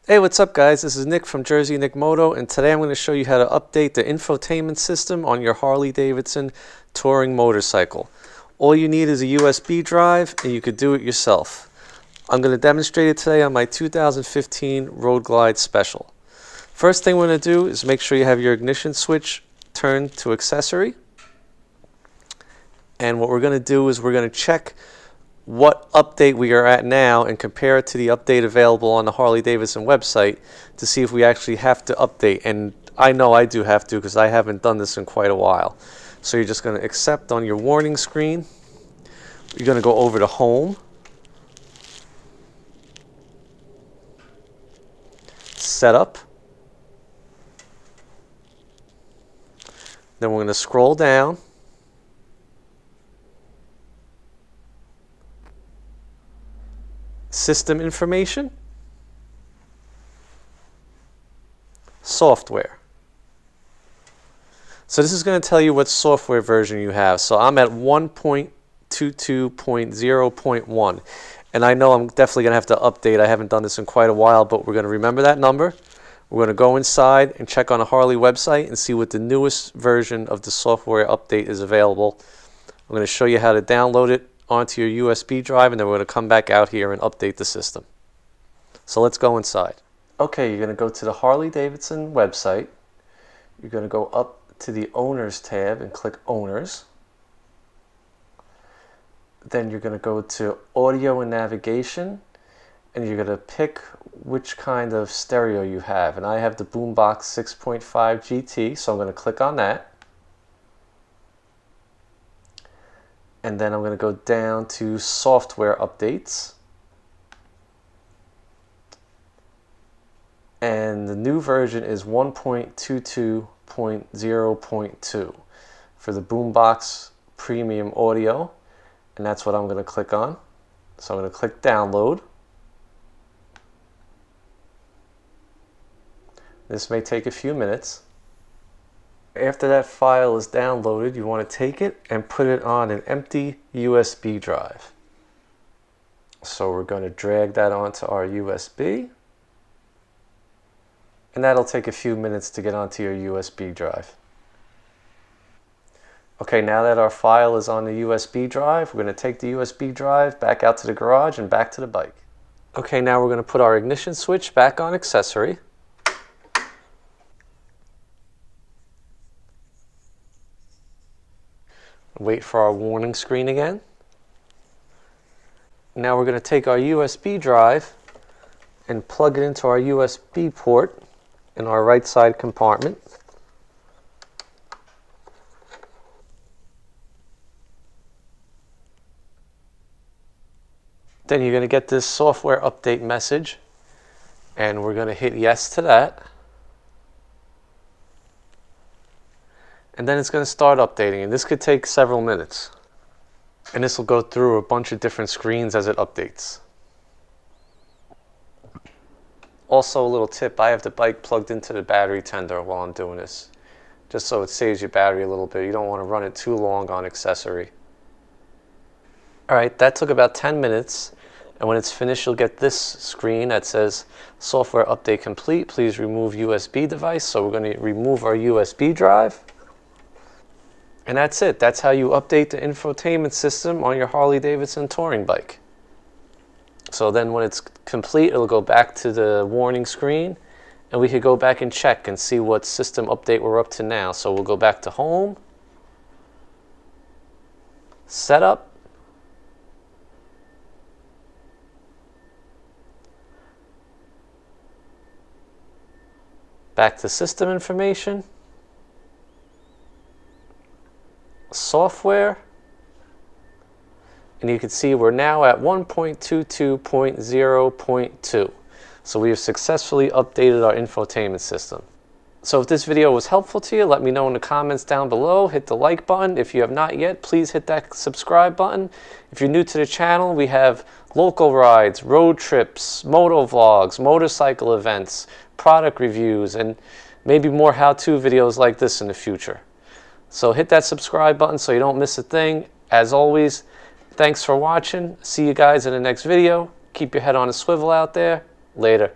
Hey, what's up guys? This is Nick from jerseynickmoto, and today I'm going to show you how to update the infotainment system on your Harley Davidson touring motorcycle. All you need is a USB drive and you could do it yourself. I'm going to demonstrate it today on my 2015 Road Glide Special. First thing we're going to do is make sure you have your ignition switch turned to accessory. And what we're going to do is we're going to check what update we are at now and compare it to the update available on the Harley Davidson website to see if we actually have to update. And I know I do have to because I haven't done this in quite a while. So you're just going to accept on your warning screen. You're going to go over to Home, Setup. Then we're going to scroll down. System information, software. So this is going to tell you what software version you have. So I'm at 1.22.0.1, and I know I'm definitely going to have to update. I haven't done this in quite a while, but we're going to remember that number. We're going to go inside and check on the Harley website and see what the newest version of the software update is available. I'm going to show you how to download it onto your USB drive, and then we're going to come back out here and update the system. So let's go inside. Okay, you're going to go to the Harley Davidson website. You're going to go up to the Owners tab and click Owners. Then you're going to go to Audio and Navigation, and you're going to pick which kind of stereo you have. And I have the Boombox 6.5 GT, so I'm going to click on that. And then I'm going to go down to software updates. And the new version is 1.22.0.2 for the Boombox Premium Audio. And that's what I'm going to click on. So I'm going to click download. This may take a few minutes. After that file is downloaded, you want to take it and put it on an empty USB drive. So we're going to drag that onto our USB, and that'll take a few minutes to get onto your USB drive. Okay, now that our file is on the USB drive, we're going to take the USB drive back out to the garage and back to the bike. Okay, now we're going to put our ignition switch back on accessory. Wait for our warning screen again. Now we're going to take our USB drive and plug it into our USB port in our right side compartment. Then you're going to get this software update message, and we're going to hit yes to that. And then it's going to start updating, and this could take several minutes. And this will go through a bunch of different screens as it updates. Also, a little tip, I have the bike plugged into the battery tender while I'm doing this, just so it saves your battery a little bit. You don't want to run it too long on accessory. Alright, that took about 10 minutes, and when it's finished you'll get this screen that says software update complete. Please remove USB device. So we're going to remove our USB drive. And that's it. That's how you update the infotainment system on your Harley Davidson touring bike. So then when it's complete, it'll go back to the warning screen, and we could go back and check and see what system update we're up to now. So we'll go back to Home, Setup, back to System Information, Software, and you can see we're now at 1.22.0.2. So we have successfully updated our infotainment system. So if this video was helpful to you, let me know in the comments down below. Hit the like button. If you have not yet, please hit that subscribe button. If you're new to the channel, we have local rides, road trips, moto vlogs, motorcycle events, product reviews, and maybe more how-to videos like this in the future. So hit that subscribe button so you don't miss a thing. As always, thanks for watching. See you guys in the next video. Keep your head on a swivel out there. Later.